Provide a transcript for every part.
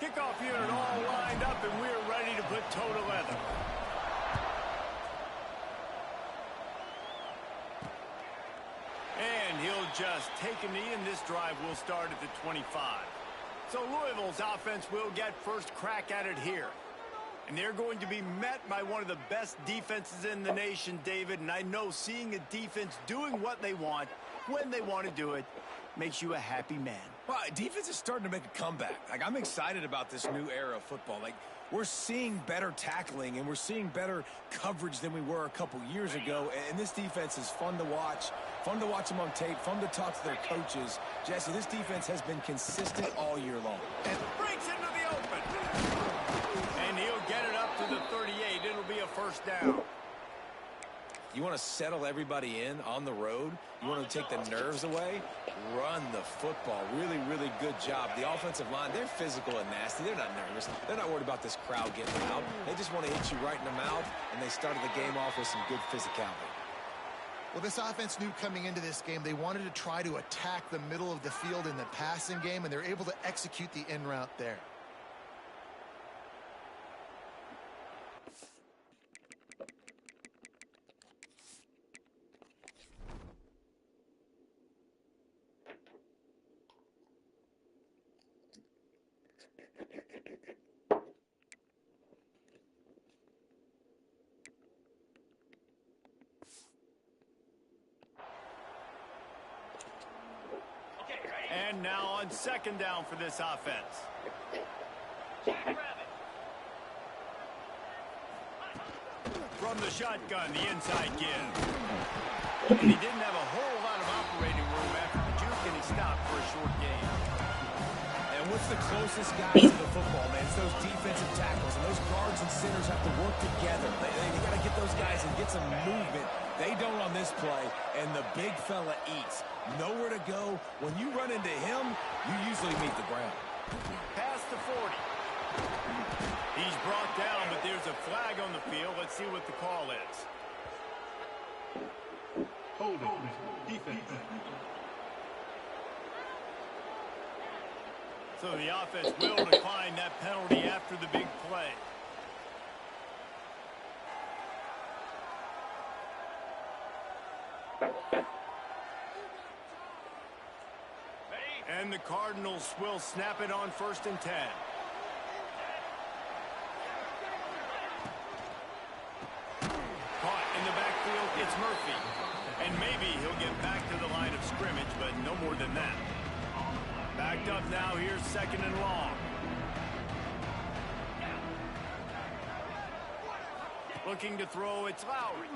Kickoff unit all lined up, and we're ready to put toe to leather. And he'll just take a knee, and this drive will start at the 25. So Louisville's offense will get first crack at it here. And they're going to be met by one of the best defenses in the nation, David. And I know seeing a defense doing what they want, when they want to do it, makes you a happy man. Well, defense is starting to make a comeback. Like, I'm excited about this new era of football. Like, we're seeing better tackling and we're seeing better coverage than we were a couple years ago. And this defense is fun to watch them on tape, fun to talk to their coaches. Jesse, this defense has been consistent all year long. And breaks into the open. And he'll get it up to the 38. It'll be a first down. You want to settle everybody in on the road? You want to take the nerves away? Run the football. Really, really good job. The offensive line, they're physical and nasty. They're not nervous. They're not worried about this crowd getting loud. They just want to hit you right in the mouth, and they started the game off with some good physicality. Well, this offense knew coming into this game they wanted to try to attack the middle of the field in the passing game, and they're able to execute the in route there. And now on second down for this offense. From the shotgun, the inside give. And he didn't have a whole lot of operating room after the juke, and he stopped for a short gain. And what's the closest guy to the football, man? It's those defensive tackles, and those guards and centers have to work together. They got to get those guys and get some movement. They don't on this play, and the big fella eats. Nowhere to go. When you run into him, you usually meet the ground. Past the 40. He's brought down, but there's a flag on the field. Let's see what the call is. Holding. Defense. So the offense will decline that penalty after the big play. And the Cardinals will snap it on 1st and 10. Caught in the backfield, it's Murphy. And maybe he'll get back to the line of scrimmage, but no more than that. Backed up now, here's 2nd and long. Looking to throw, it's Lowry.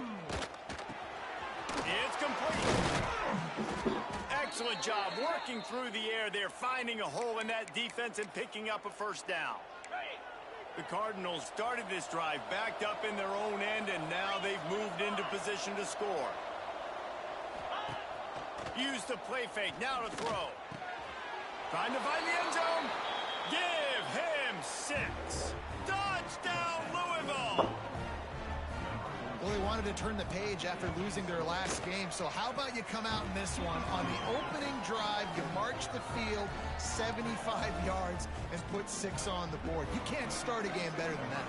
It's complete. Excellent job working through the air there, finding a hole in that defense and picking up a first down. The Cardinals started this drive backed up in their own end, and now they've moved into position to score. Use the play fake, now to throw. Trying to find the end zone. Give him 6. Touchdown, Louisville! Well, they wanted to turn the page after losing their last game, so how about you come out in this one? On the opening drive, you march the field 75 yards and put 6 on the board. You can't start a game better than that.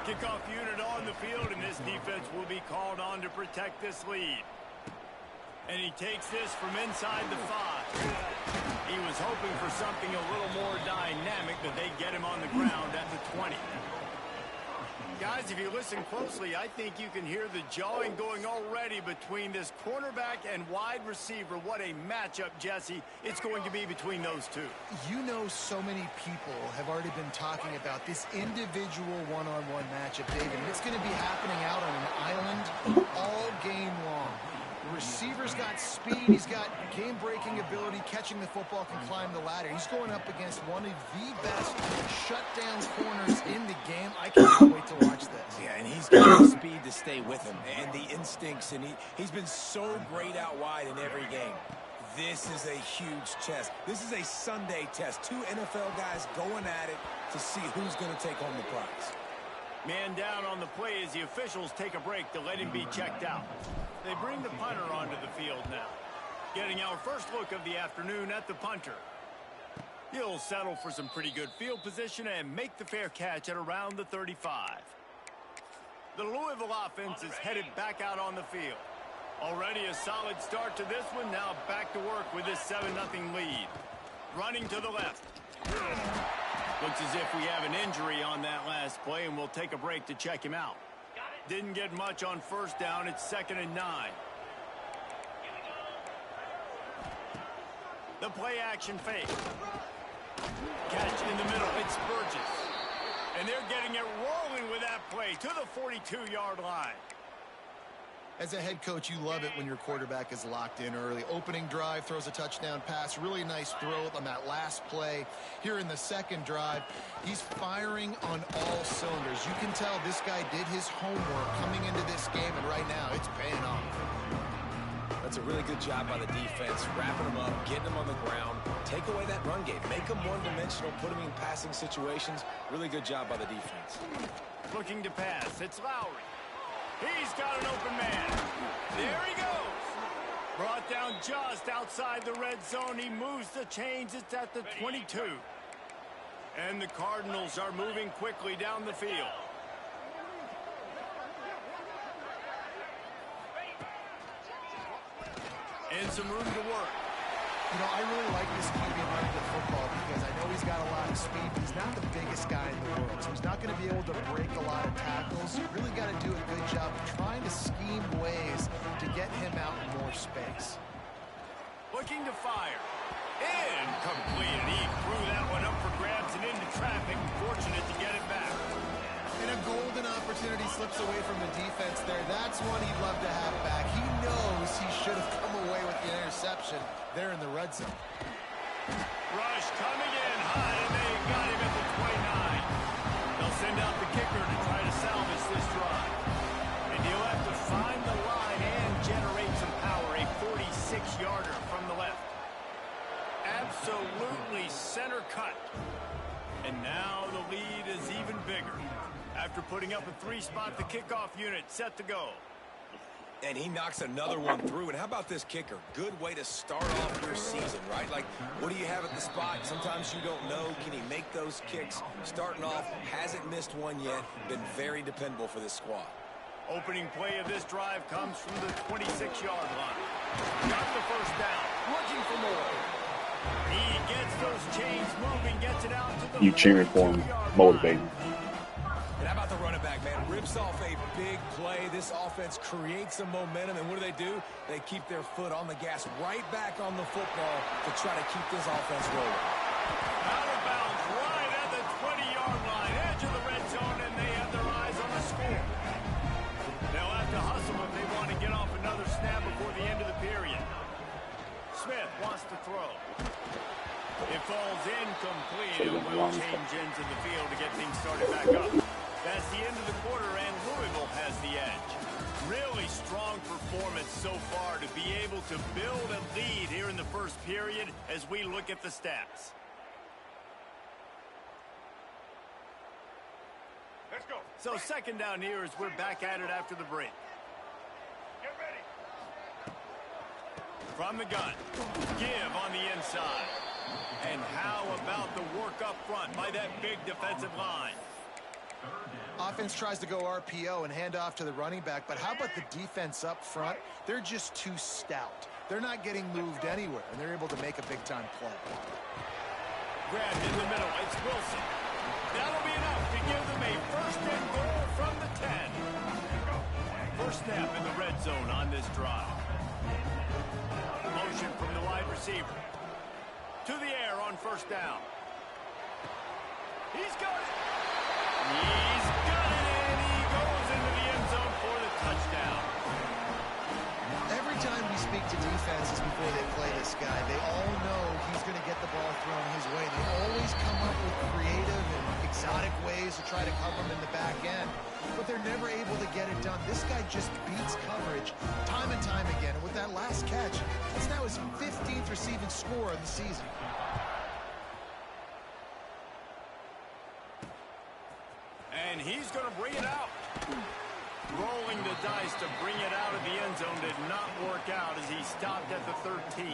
Kickoff unit on the field, and this defense will be called on to protect this lead. And he takes this from inside the 5. He was hoping for something a little more dynamic, but they get him on the ground at the 20. Guys, if you listen closely, I think you can hear the jawing going already between this cornerback and wide receiver. What a matchup, Jesse, it's going to be between those two. You know, so many people have already been talking about this individual one-on-one matchup, David. And it's going to be happening out on an island all game long. The receiver's got speed, he's got game-breaking ability, catching the football, can climb the ladder. He's going up against one of the best shutdown corners in the game. I can't wait to watch this. Yeah, and he's got the speed to stay with him and the instincts, and he's been so great out wide in every game. This is a huge test. This is a Sunday test. 2 NFL guys going at it to see who's going to take home the prize. Man down on the play as the officials take a break to let him be checked out. They bring the punter onto the field now. Getting our first look of the afternoon at the punter. He'll settle for some pretty good field position and make the fair catch at around the 35. The Louisville offense is headed back out on the field. Already a solid start to this one. Now back to work with this 7-0 lead. Running to the left. Looks as if we have an injury on that last play, and we'll take a break to check him out. Didn't get much on first down. It's 2nd and 9. The play action fake. Catch in the middle. It's Burgess. And they're getting it rolling with that play to the 42-yard line. As a head coach, you love it when your quarterback is locked in early. Opening drive, throws a touchdown pass. Really nice throw on that last play. Here in the second drive, he's firing on all cylinders. You can tell this guy did his homework coming into this game, and right now it's paying off. That's a really good job by the defense, wrapping them up, getting them on the ground, take away that run game, make them one-dimensional, put them in passing situations. Really good job by the defense. Looking to pass. It's Lowry. He's got an open man. There he goes. Brought down just outside the red zone. He moves the chains. It's at the 22. And the Cardinals are moving quickly down the field. And some room to work. You know, I really like this QB running the football because I know he's got a lot of speed. He's not the biggest guy in the world, so he's not going to be able to break a lot of tackles. You really got to do a good job trying to scheme ways to get him out in more space. Looking to fire. Incomplete. And he threw that one up for grabs and into traffic. Fortunate to get it back. And a golden opportunity slips away from the defense there. That's one he'd love to have back. He knows he should have come away with the interception there in the red zone. Rush coming in high, and they got him at the 29. They'll send out the kicker to try to salvage this drive. And he'll have to find the line and generate some power. A 46-yarder from the left. Absolutely center cut. And now the lead is even bigger. After putting up a 3-spot, the kickoff unit set to go. And he knocks another one through. And how about this kicker? Good way to start off your season, right? Like, what do you have at the spot? Sometimes you don't know. Can he make those kicks? Starting off, hasn't missed one yet. Been very dependable for this squad. Opening play of this drive comes from the 26-yard line. Got the first down. Looking for more. He gets those chains moving, gets it out to the You cheering for him, motivating. And how about the running back, man? Rips off a big play. This offense creates some momentum, and what do? They keep their foot on the gas right back on the football to try to keep this offense rolling. Out of bounds right at the 20-yard line, edge of the red zone, and they have their eyes on the score. They'll have to hustle if they want to get off another snap before the end of the period. Smith wants to throw. It falls incomplete, and will change into the field to get things started back up. That's the end of the quarter, and Louisville has the edge. Really strong performance so far to be able to build a lead here in the first period as we look at the stats. Let's go. So second down here as we're back at it after the break. Get ready. From the gun, give on the inside. And how about the work up front by that big defensive line? Offense tries to go RPO and hand off to the running back, but how about the defense up front? They're just too stout. They're not getting moved anywhere, and they're able to make a big-time play. Grabbed in the middle, it's Wilson. That'll be enough to give them a first and goal from the 10. First snap in the red zone on this drive. Motion from the wide receiver. To the air on first down. He's got it. He's got it, and he goes into the end zone for the touchdown. Every time we speak to defenses before they play this guy, they all know he's going to get the ball thrown his way. They always come up with creative and exotic ways to try to cover him in the back end, but they're never able to get it done. This guy just beats coverage time and time again, and with that last catch, that's now his 15th receiving score of the season. And he's going to bring it out. Rolling the dice to bring it out of the end zone did not work out as he stopped at the 13.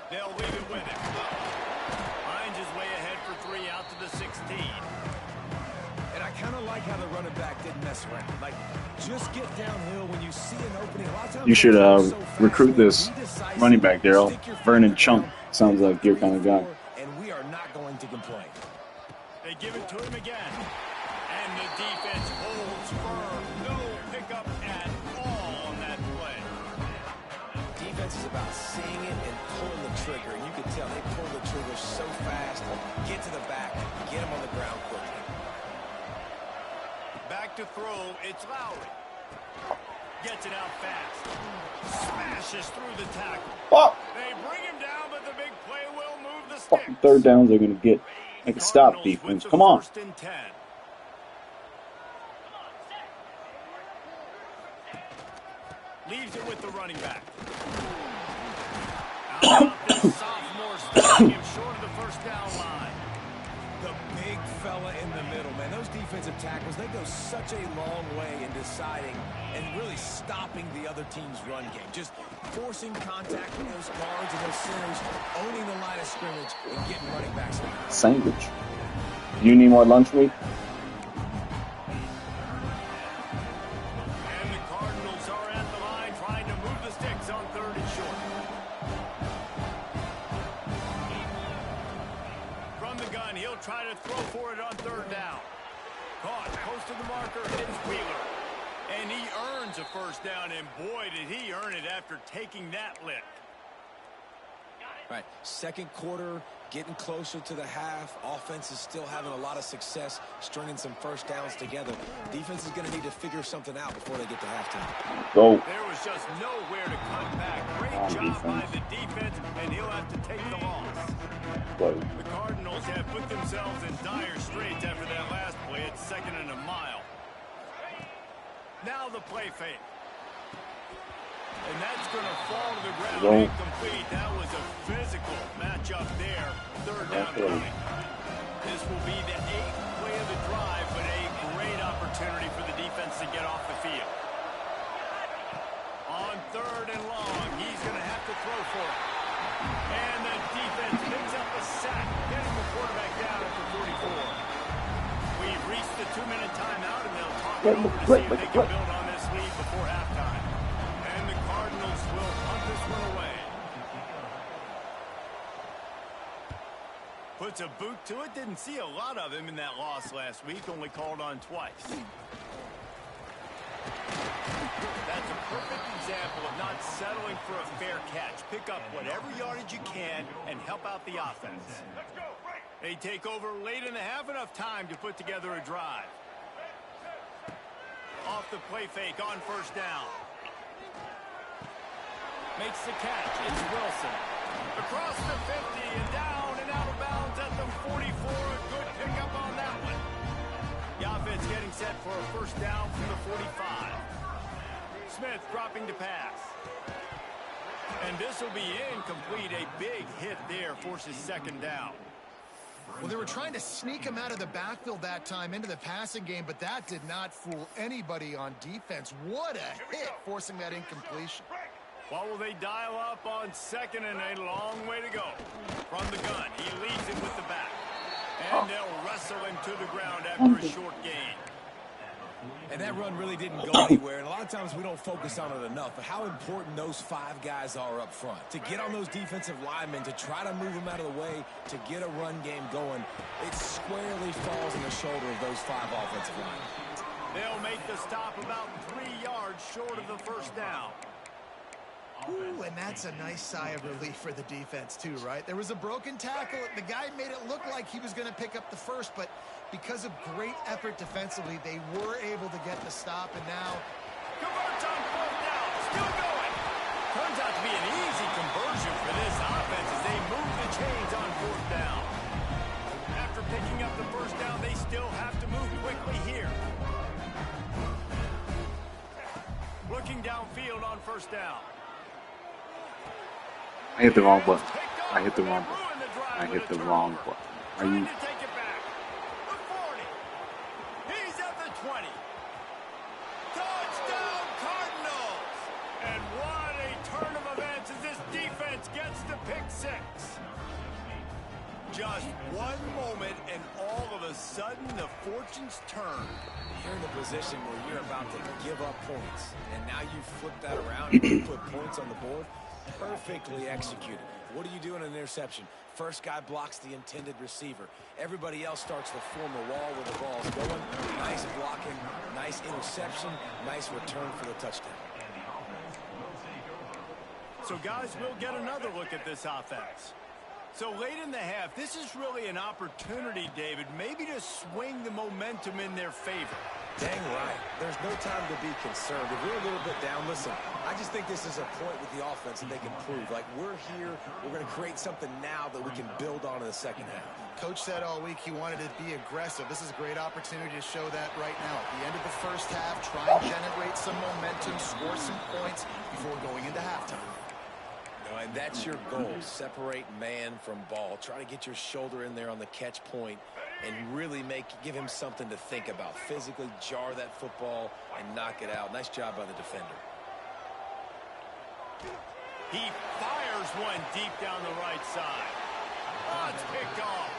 They'll leave it with him. Finds his way ahead for 3 out to the 16. And I kind of like how the running back didn't mess around. Like, just get downhill when you see an opening. A lot of times You should recruit this running back, Daryl. Vernon Chunk sounds like your kind of guy. And we are not going to complain. They give it to him again. And the defense holds firm. No pickup at all on that play. Defense is about seeing it and pulling the trigger. And you can tell they pull the trigger so fast. Get to the back. Get him on the ground quickly. Back to throw, it's Lowry. Gets it out fast. Smashes through the tackle. Oh. They bring him down, but the big play will move the sticks. Fucking third downs they're going to get. Make a stop, defense. Come on. 1st and 10. Leaves it with the running back. Out this sophomore, stopping him short of the 1st down line. The big fella in the middle, man. Those defensive tackles, they go such a long way in deciding and really stopping the other team's run game. Just forcing contact with those guards and those centers, owning the line of scrimmage, and getting running backs in. Sandwich. You need more lunch meat? And the Cardinals are at the line trying to move the sticks on 3rd and short. From the gun, he'll try to throw for it on 3rd down. Caught, close to the marker, hits Wheeler. And he earns a 1st down, and boy, did he earn it after taking that lick. All right, 2nd quarter, getting closer to the half. Offense is still having a lot of success stringing some 1st downs together. Defense is going to need to figure something out before they get to halftime. Go. There was just nowhere to cut back. Great job by the defense, and he'll have to take the loss. Go. The Cardinals have put themselves in dire straits after that last play. It's 2nd and a mile. Now the play fake. And that's going to fall to the ground incomplete. That was a physical matchup there. 3rd down coming. This will be the 8th play of the drive, but a great opportunity for the defense to get off the field. On 3rd and long, he's going to have to throw for it. And the defense picks up a sack, getting the quarterback down at the 44. We've reached the 2-minute timeout, and they'll talk it over to see if they can build on this lead before halftime. And the Cardinals will punt this one away. Puts a boot to it. Didn't see a lot of him in that loss last week. Only called on twice. That's a perfect example of not settling for a fair catch. Pick up whatever yardage you can and help out the offense. They take over late in the half, enough time to put together a drive. Off the play fake on 1st down. Makes the catch. It's Wilson. Across the 50 and down and out of bounds at the 44. A good pickup on that one. The offense getting set for a 1st down from the 45. Smith dropping to pass. And this will be incomplete. A big hit there forces 2nd down. Well, they were trying to sneak him out of the backfield that time into the passing game, but that did not fool anybody on defense. What a hit, forcing that incompletion. What will they dial up on 2nd and a long way to go? From the gun, he leads it with the back. And they'll wrestle him to the ground after a short gain. And that run really didn't go anywhere. And a lot of times we don't focus on it enough. But how important those 5 guys are up front. To get on those defensive linemen, to try to move them out of the way, to get a run game going, it squarely falls on the shoulder of those 5 offensive linemen. They'll make the stop about 3 yards short of the 1st down. Ooh, and that's a nice sigh of relief for the defense, too, right? There was a broken tackle. The guy made it look like he was going to pick up the 1st, but because of great effort defensively, they were able to get the stop, and now converts on 4th down. Still going. Turns out to be an easy conversion for this offense as they move the chains on 4th down. After picking up the 1st down, they still have to move quickly here. Looking downfield on 1st down. I hit the wrong button. I hit the wrong button. I hit the wrong button. Are you? Take it back. The 40. He's at the 20. Touchdown Cardinals! And what a turn of events as this defense defense gets the pick six. Just one moment, and all of a sudden, the fortunes turn. You're in the position where you're about to give up points, and now you flip that around and you put points on the board. Perfectly executed. What do you do in an interception? First guy blocks the intended receiver. Everybody else starts to form a wall where the ball's going. Nice blocking, nice interception, nice return for the touchdown. So, guys, we'll get another look at this offense. So late in the half, this is really an opportunity, David, maybe to swing the momentum in their favor. Dang right. There's no time to be concerned. If we're a little bit down, listen, I just think this is a point with the offense that they can prove. Like, we're here, we're going to create something now that we can build on in the second half. Coach said all week he wanted to be aggressive. This is a great opportunity to show that right now. At the end of the first half, try and generate some momentum, score some points before going into halftime. And that's your goal. Separate man from ball. Try to get your shoulder in there on the catch point and really give him something to think about. Physically jar that football and knock it out. Nice job by the defender. He fires one deep down the right side. Oh, it's picked off.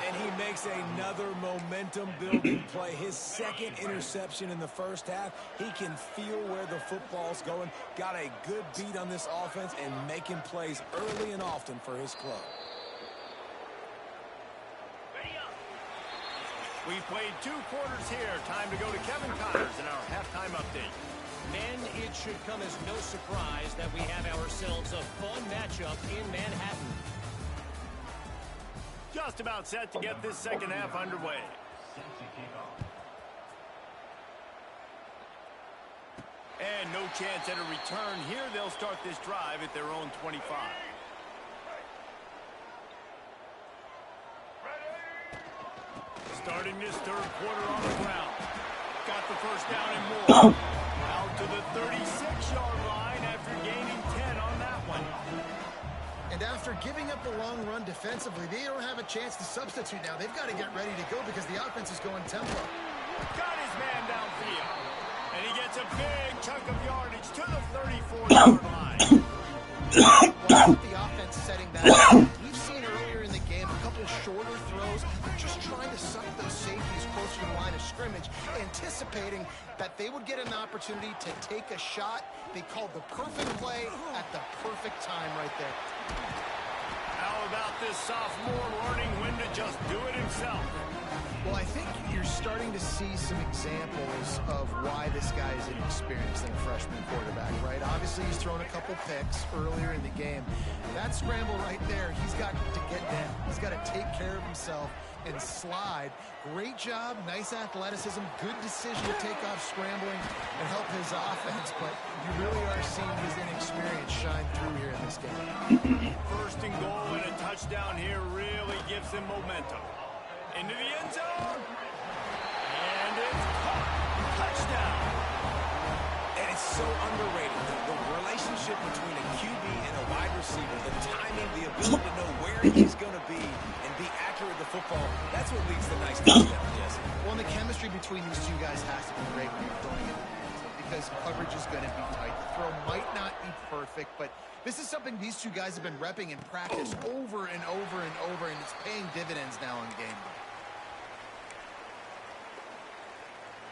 And he makes another momentum-building play. His second interception in the first half. He can feel where the football's going. Got a good beat on this offense and making plays early and often for his club. We played 2 quarters here. Time to go to Kevin Connors in our halftime update. Men, it should come as no surprise that we have ourselves a fun matchup in Manhattan. Just about set to get this second half underway. And no chance at a return here. They'll start this drive at their own 25. Starting this third quarter on the ground. Got the first down and more. Out to the 36-yard line after gaining 10 on that one. And after giving up a long run defensively, they don't have a chance to substitute now. They've got to get ready to go because the offense is going tempo. Got his man downfield. And he gets a big chunk of yardage to the 34-yard line. Well, the offense setting that up. We've seen earlier in the game a couple shorter throws. They're just trying to suck those safeties closer to the line of scrimmage, anticipating that they would get an opportunity to take a shot. They called the perfect play at the perfect time right there. How about this sophomore learning when to just do it himself? Well, I think you're starting to see some examples of why this guy is inexperienced in a freshman quarterback, right? Obviously, he's thrown a couple picks earlier in the game. That scramble right there, he's got to get down. He's got to take care of himself and slide. Great job, nice athleticism, good decision to take off scrambling and help his offense, but you really are seeing his inexperience shine through here in this game. First and goal and a touchdown here really gives him momentum. Into the end zone. And it's caught. Touchdown. And it's so underrated. The relationship between a QB and a wide receiver, the timing, the ability to know where he's going to be and be accurate with the football, that's what leads to nice touchdowns, Jesse. Well, and the chemistry between these two guys has to be great when you're throwing it because coverage is going to be tight. The throw might not be perfect, but this is something these two guys have been repping in practice over and over and over, and it's paying dividends now on game day.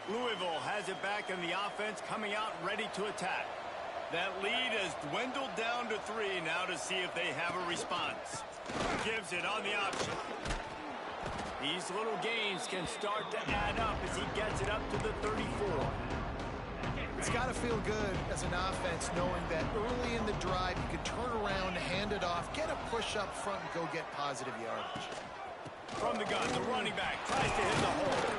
Louisville has it back in the offense, coming out ready to attack. That lead has dwindled down to 3 now to see if they have a response. Gives it on the option. These little gains can start to add up as he gets it up to the 34. It's got to feel good as an offense knowing that early in the drive you can turn around, hand it off, get a push up front, and go get positive yardage. From the gun, the running back tries to hit the hole.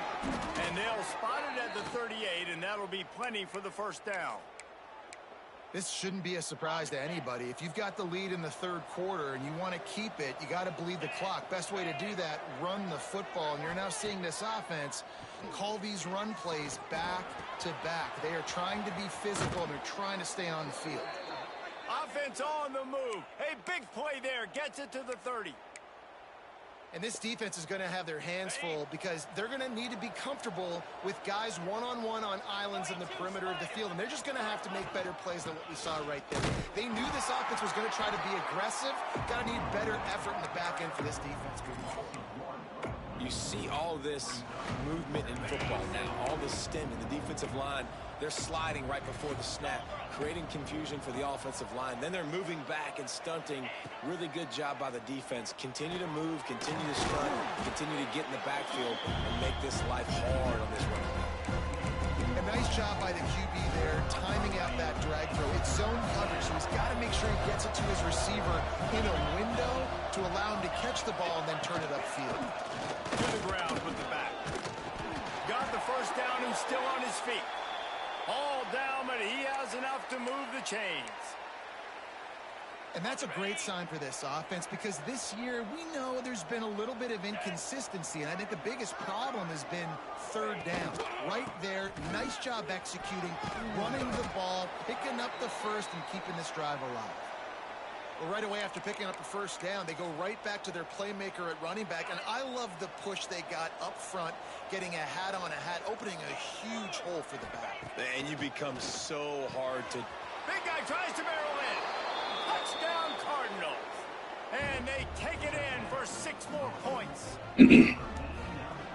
And they'll spot it at the 38, and that'll be plenty for the first down. This shouldn't be a surprise to anybody. If you've got the lead in the third quarter and you want to keep it, you got to bleed the clock. Best way to do that, run the football. And you're now seeing this offense call these run plays back to back. They are trying to be physical, and they're trying to stay on the field. Offense on the move. Hey, big play there. Gets it to the 30. And this defense is going to have their hands full because they're going to need to be comfortable with guys one-on-one on islands in the perimeter of the field. And they're just going to have to make better plays than what we saw right there. They knew this offense was going to try to be aggressive. Got to need better effort in the back end for this defense moving forward. You see all this movement in football now, all this stem in the defensive line. They're sliding right before the snap, creating confusion for the offensive line. Then they're moving back and stunting. Really good job by the defense. Continue to move, continue to stunt, continue to get in the backfield and make this life hard on this running back. A nice job by the QB there, timing out that drag throw. It's zone coverage, so he's got to make sure he gets it to his receiver in a window to allow him to catch the ball and then turn it upfield. To the ground with the back. Got the first down and still on his feet. All down, but he has enough to move the chains. And that's a great sign for this offense because this year we know there's been a little bit of inconsistency, and I think the biggest problem has been third down. Right there, nice job executing, running the ball, picking up the first, and keeping this drive alive. Well, right away after picking up the first down, they go right back to their playmaker at running back, and I love the push they got up front, getting a hat on a hat, opening a huge hole for the back. And you become so hard to... Big guy tries to barrel in. Touchdown Cardinals. And they take it in for 6 more points.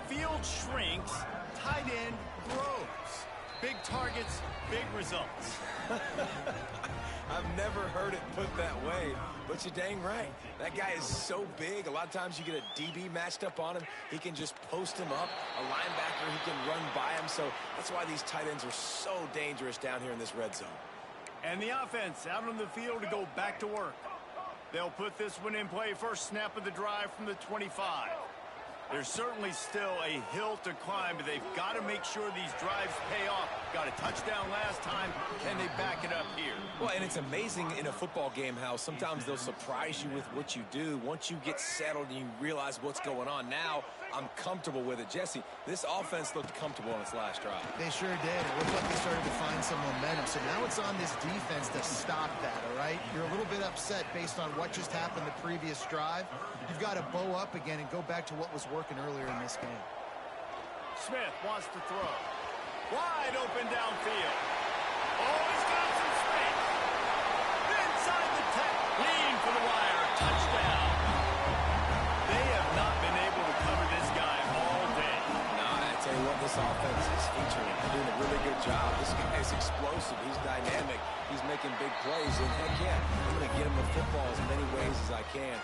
Field shrinks, tight end grows. Big targets, big results. I've never heard it put that way, but you're dang right. That guy is so big. A lot of times you get a DB matched up on him. He can just post him up. A linebacker, he can run by him. So that's why these tight ends are so dangerous down here in this red zone. And the offense out on the field to go back to work. They'll put this one in play first snap of the drive from the 25. There's certainly still a hill to climb, but they've got to make sure these drives pay off. Got a touchdown last time. Can they back it up here? Well, and it's amazing in a football game how sometimes they'll surprise you with what you do. Once you get settled and you realize what's going on, now I'm comfortable with it. Jesse, this offense looked comfortable on its last drive. They sure did. It looked like they started to find some momentum. So now it's on this defense to stop that, all right? You're a little bit upset based on what just happened the previous drive. You've got to bow up again and go back to what was working earlier in this game. Smith wants to throw. Wide open downfield. Oh, he's got some space. Inside the 10. Lean for the wire. Touchdown. They have not been able to cover this guy all day. No, I tell you what, this offense is featuring. They're doing a really good job. This guy is explosive. He's dynamic. He's making big plays. And heck yeah, I'm going to get him the football as many ways as I can.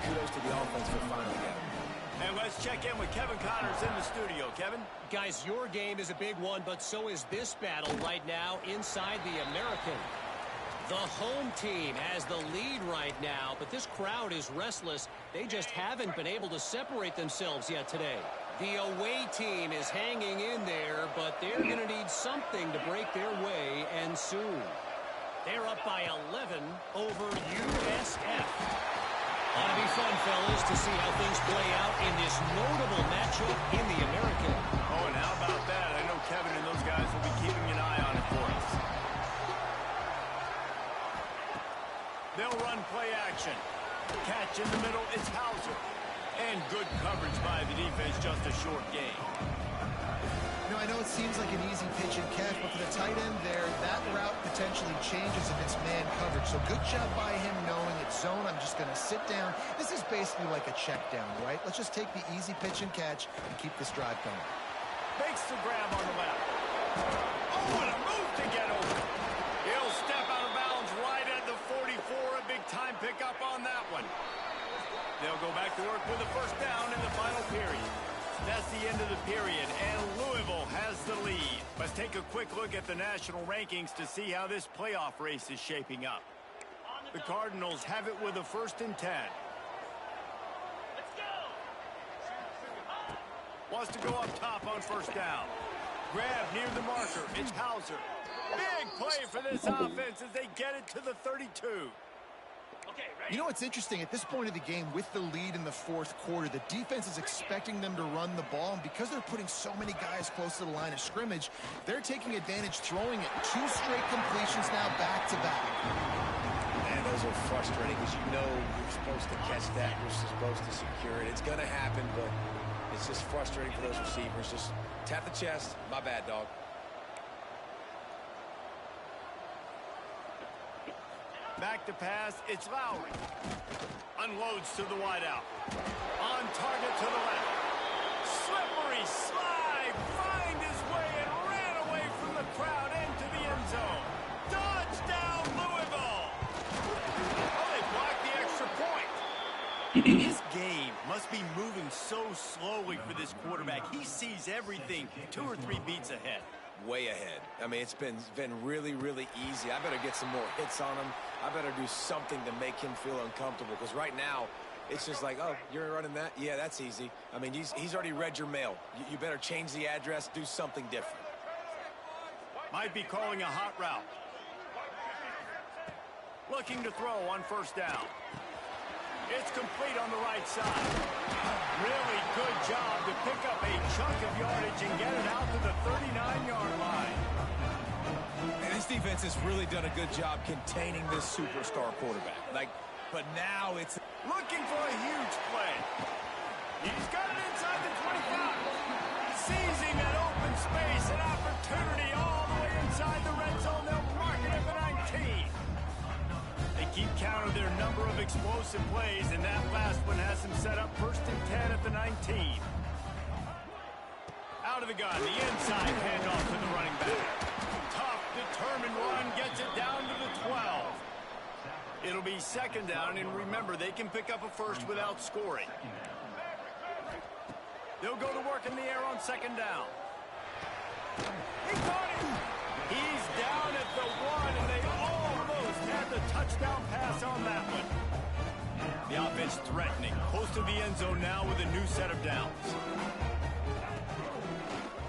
Kudos to the offense for finally getting him. And let's check in with Kevin Connors in the studio. Kevin? Guys, your game is a big one, but so is this battle right now inside the American. The home team has the lead right now, but this crowd is restless. They just haven't been able to separate themselves yet today. The away team is hanging in there, but they're going to need something to break their way, and soon. They're up by 11 over USF. Ought to be fun, fellas, to see how things play out in this notable matchup in the American. Oh, and how about that? I know Kevin and those guys will be keeping an eye on it for us. They'll run play action. Catch in the middle, it's Hauser. And good coverage by the defense, just a short game. You know, I know it seems like an easy pitch and catch, but for the tight end there, that route potentially changes if it's man coverage. So good job by him knowing it's zone. I'm just going to sit down. This is basically like a check down, right? Let's just take the easy pitch and catch and keep this drive going. Makes the grab on the left. Oh, what a move to get over. He'll step out of bounds right at the 44. A big time pickup on that one. They'll go back to work with a first down in the final period. That's the end of the period, and Louisville has the lead. Let's take a quick look at the national rankings to see how this playoff race is shaping up. The Cardinals have it with a 1st and 10. Wants to go up top on first down. Grab near the marker. It's Hauser. Big play for this offense as they get it to the 32. You know what's interesting? At this point of the game, with the lead in the fourth quarter, the defense is expecting them to run the ball. And because they're putting so many guys close to the line of scrimmage, they're taking advantage, throwing it. 2 straight completions now back-to-back. Man, those are frustrating because you know you're supposed to catch that. You're supposed to secure it. It's going to happen, but it's just frustrating for those receivers. Just tap the chest. My bad, dog. Back to pass, it's Lowry. Unloads to the wideout. On target to the left. Slippery slide, find his way and ran away from the crowd into the end zone. Touchdown, Louisville! Oh, they blocked the extra point. His game must be moving so slowly for this quarterback. He sees everything 2 or 3 beats ahead. Way ahead. I mean, it's been really, really easy. I better get some more hits on him. I better do something to make him feel uncomfortable because right now it's just like, oh, you're running that? Yeah, that's easy. I mean, he's already read your mail. You better change the address, do something different. Might be calling a hot route. Looking to throw on first down. It's complete on the right side. Really good job to pick up a chunk of yardage and get it out to the 39-yard line. And this defense has really done a good job containing this superstar quarterback. But now it's looking for a huge play. He's got it inside the 25. Seizing an open space, an opportunity all the way inside the red zone. They'll mark it at the 19. They keep count of their number of explosive plays, and that last one has them set up 1st and 10 at the 19. Out of the gun, the inside handoff to the running back. Tough, determined run, gets it down to the 12. It'll be 2nd down, and remember, they can pick up a first without scoring. They'll go to work in the air on 2nd down. He caught him! He's down at the 1, and they almost had the touchdown pass on that one. The offense threatening, close to the end zone now with a new set of downs.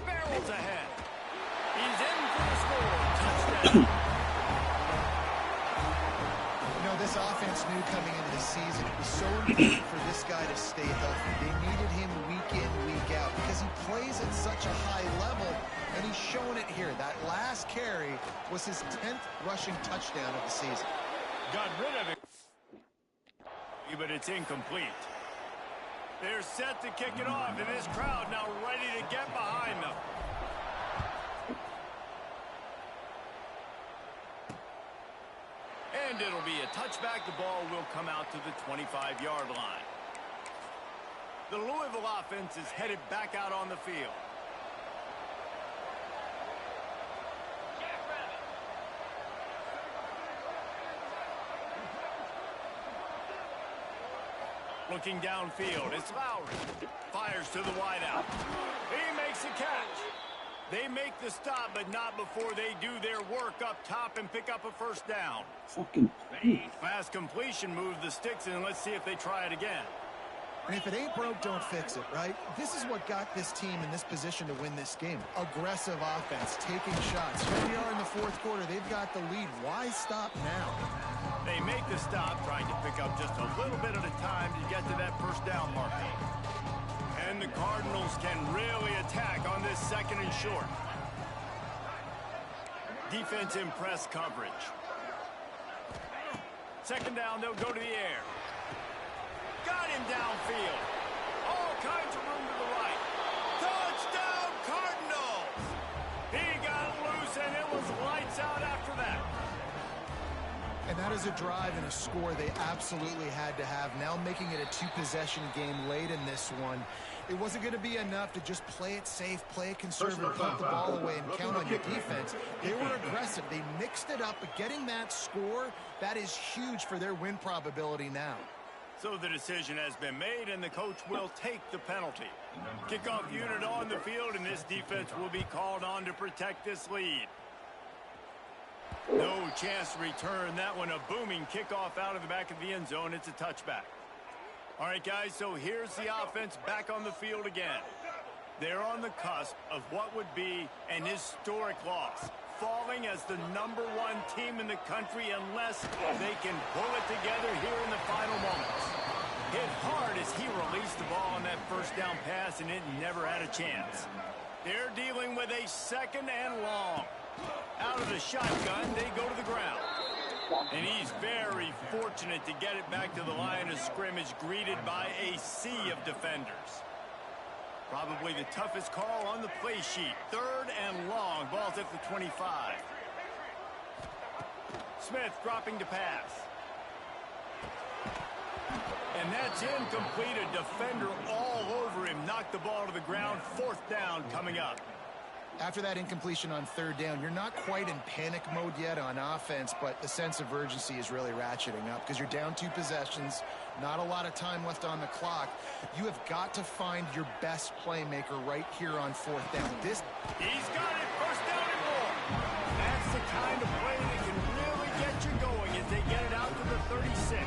Barrels ahead. He's in for the score. Touchdown. You know, this offense knew coming into the season it was so important for this guy to stay healthy. They needed him week in, week out because he plays at such a high level, and he's showing it here. That last carry was his 10th rushing touchdown of the season. Got rid of it, but it's incomplete. They're set to kick it off, and this crowd now ready to get behind them. And it'll be a touchback. The ball will come out to the 25-yard line. The Louisville offense is headed back out on the field. Looking downfield, it's Lowry. Fires to the wideout. He makes a catch. They make the stop, but not before they do their work up top and pick up a first down. Fucking Fast completion moves the sticks in, and let's see if they try it again. And if it ain't broke, don't fix it, right? This is what got this team in this position to win this game. Aggressive offense, taking shots. Here we are in the fourth quarter. They've got the lead. Why stop now? They make the stop, trying to pick up just a little bit at a time to get to that first down marker. And the Cardinals can really attack on this 2nd and short. Defense in press coverage. 2nd down, they'll go to the air. Got him downfield. All kinds of room to the right. Touchdown, Cardinals! He got loose, and it was lights out after that. And that is a drive and a score they absolutely had to have. Now making it a 2-possession game late in this one. It wasn't going to be enough to just play it safe, play it conservative, put the ball away, and count on your defense. They were aggressive. They mixed it up, but getting that score, that is huge for their win probability now. So the decision has been made, and the coach will take the penalty. Kickoff unit on the field, and this defense will be called on to protect this lead. No chance to return that one. A booming kickoff out of the back of the end zone. It's a touchback. All right, guys, so here's the offense back on the field again. They're on the cusp of what would be an historic loss. falling as the #1 team in the country unless they can pull it together here in the final moments. Hit hard as he released the ball on that first down pass, and it never had a chance. They're dealing with a 2nd and long. Out of the shotgun, they go to the ground. And he's very fortunate to get it back to the line of scrimmage, greeted by a sea of defenders. Probably the toughest call on the play sheet. 3rd and long. Ball's at the 25. Smith dropping to pass. And that's incomplete. A defender all over him. Knocked the ball to the ground. 4th down coming up. After that incompletion on 3rd down, you're not quite in panic mode yet on offense, but the sense of urgency is really ratcheting up because you're down 2 possessions, not a lot of time left on the clock. You have got to find your best playmaker right here on 4th down. He's got it. 1st down and more. That's the kind of play that can really get you going as they get it out to the 36.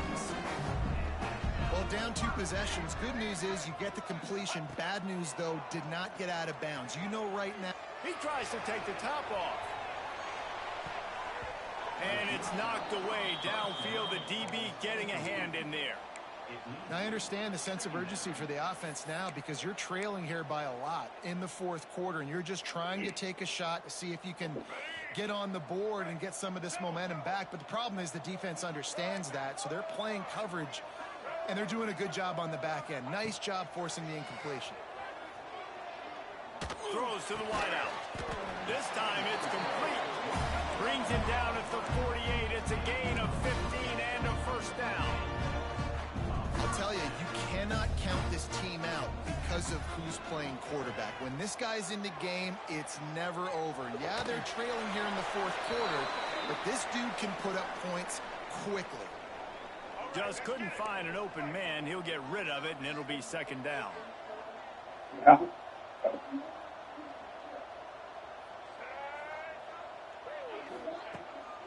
Well, down 2 possessions. Good news is you get the completion. Bad news, though, did not get out of bounds. You know right now. He tries to take the top off. And it's knocked away downfield. The DB getting a hand in there. Now, I understand the sense of urgency for the offense now because you're trailing here by a lot in the 4th quarter, and you're just trying to take a shot to see if you can get on the board and get some of this momentum back. But the problem is the defense understands that, so they're playing coverage, and they're doing a good job on the back end. Nice job forcing the incompletion. Throws to the wideout. This time it's complete. Brings him down at the 48. It's a gain of 15 and a 1st down. I'll tell you, you cannot count this team out because of who's playing quarterback. When this guy's in the game, it's never over. Yeah, they're trailing here in the 4th quarter, but this dude can put up points quickly. Just couldn't find an open man. He'll get rid of it, and it'll be 2nd down. Yeah.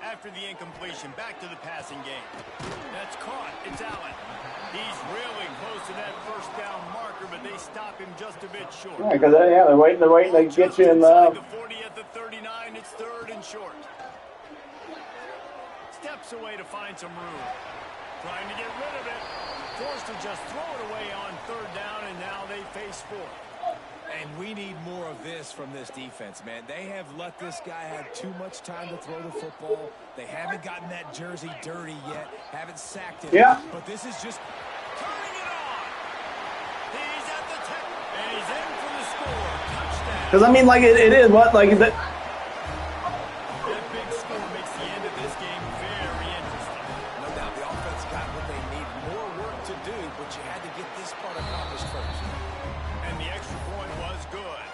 After the incompletion, back to the passing game. That's caught. It's Allen. He's really close to that 1st down marker, but they stop him just a bit short. Yeah, because they're waiting to get you in the 40 at the 39. It's 3rd and short. Steps away to find some room. Trying to get rid of it. Forced to just throw it away on 3rd down, and now they face 4th. And we need more of this from this defense, man. They have let this guy have too much time to throw the football. They haven't gotten that jersey dirty yet. Haven't sacked him. Yeah. But this is just turning it on. He's at the 10, and he's in for the score. Touchdown. Because, I mean, like, it is what? Like, that big score makes the end of this game very interesting. No doubt the offense got what they need. More work to do, but you had to get this part accomplished first. And the extra point was good.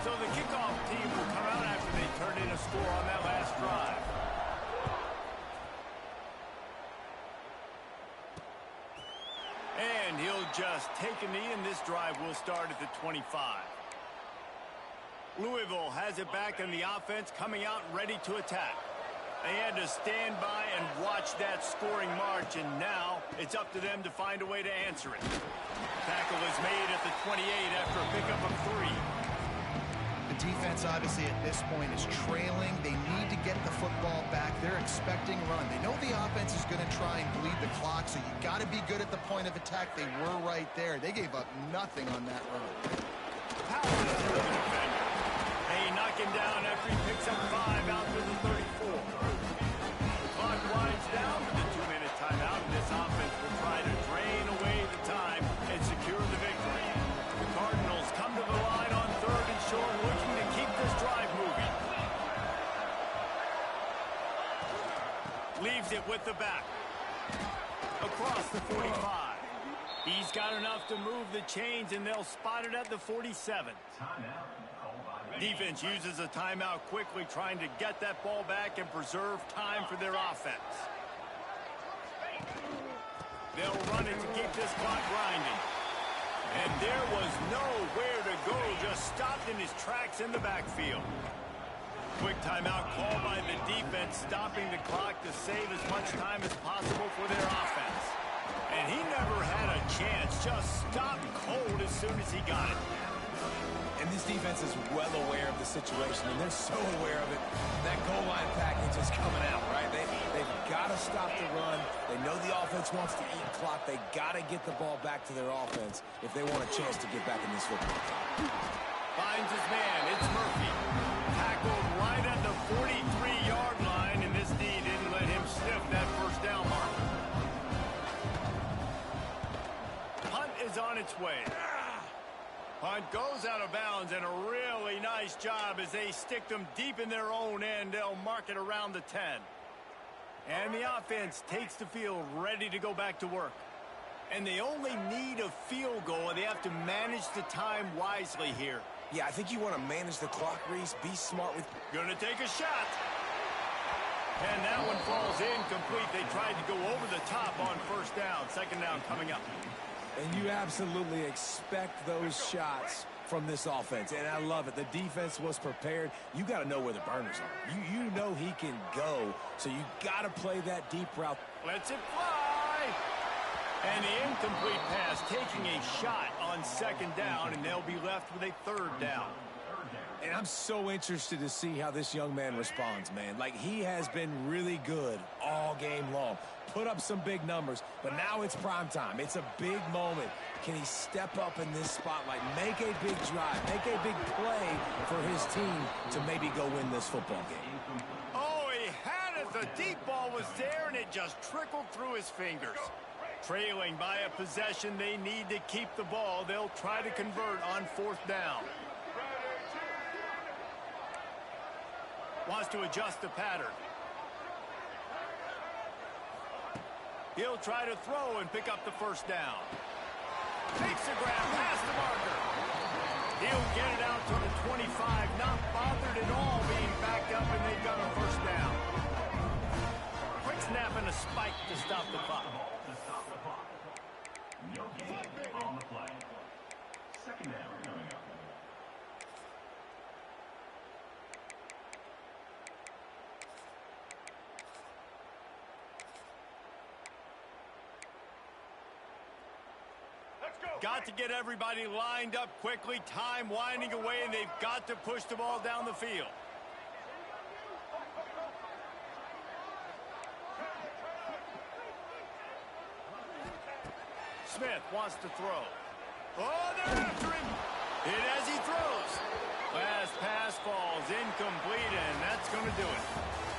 So the kickoff team will come out after they turned in a score on that last drive. And he'll just take a knee, and this drive will start at the 25. Louisville has it back, and the offense coming out ready to attack. They had to stand by and watch that scoring march, and now it's up to them to find a way to answer it. Tackle is made at the 28 after a pickup of 3. The defense, obviously, at this point is trailing. They need to get the football back. They're expecting run. They know the offense is going to try and bleed the clock, so you got to be good at the point of attack. They were right there. They gave up nothing on that run. Power to the defender. They knock him down after he picks up 5 out to the 34. The clock winds down to the 2-minute timeout, and this offense will try to drain away the time and secure the victory. The Cardinals come to the line on 3rd and short, looking to keep this drive moving. Leaves it with the back. Across the 45. He's got enough to move the chains, and they'll spot it at the 47. Defense uses a timeout quickly, trying to get that ball back and preserve time for their offense. They'll run it to keep this clock grinding. And there was nowhere to go, just stopped in his tracks in the backfield. Quick timeout called by the defense, stopping the clock to save as much time as possible for their offense. And he never had a chance, just stopped cold as soon as he got it. And this defense is well aware of the situation, and they're so aware of it. That goal line package is coming out, right? They've got to stop the run. They know the offense wants to eat clock. They got to get the ball back to their offense if they want a chance to get back in this football game. Finds his man. It's Murphy. Tackled right at the 43-yard line, and this D didn't let him sniff that first down mark. Punt is on its way. Punt goes out of bounds, and a really nice job as they stick them deep in their own end. They'll mark it around the 10. And the offense takes the field ready to go back to work. And they only need a field goal, and they have to manage the time wisely here. Yeah, I think you want to manage the clock, Reese. Be smart with... Gonna take a shot. And that one falls incomplete. They tried to go over the top on first down. Second down coming up. And you absolutely expect those shots from this offense. And I love it. The defense was prepared. You got to know where the burners are. You know he can go. So you got to play that deep route. Lets it fly. And the incomplete pass taking a shot on second down, and they'll be left with a third down. And I'm so interested to see how this young man responds, man. Like, he has been really good all game long. Put up some big numbers, but now it's prime time. It's a big moment. Can he step up in this spotlight, make a big drive, make a big play for his team to maybe go win this football game? Oh, he had it. The deep ball was there, and it just trickled through his fingers. Trailing by a possession, they need to keep the ball. They'll try to convert on fourth down. Wants to adjust the pattern. He'll try to throw and pick up the first down. Takes the grab past the marker. He'll get it out to the 25, not bothered at all being backed up, and they've got a first down. Quick snap and a spike to stop the clock. No gain on the play. Second down coming up. Got to get everybody lined up quickly. Time winding away, and they've got to push the ball down the field. Smith wants to throw. Oh, they're after him. Hit as he throws. Last pass falls incomplete, and that's going to do it.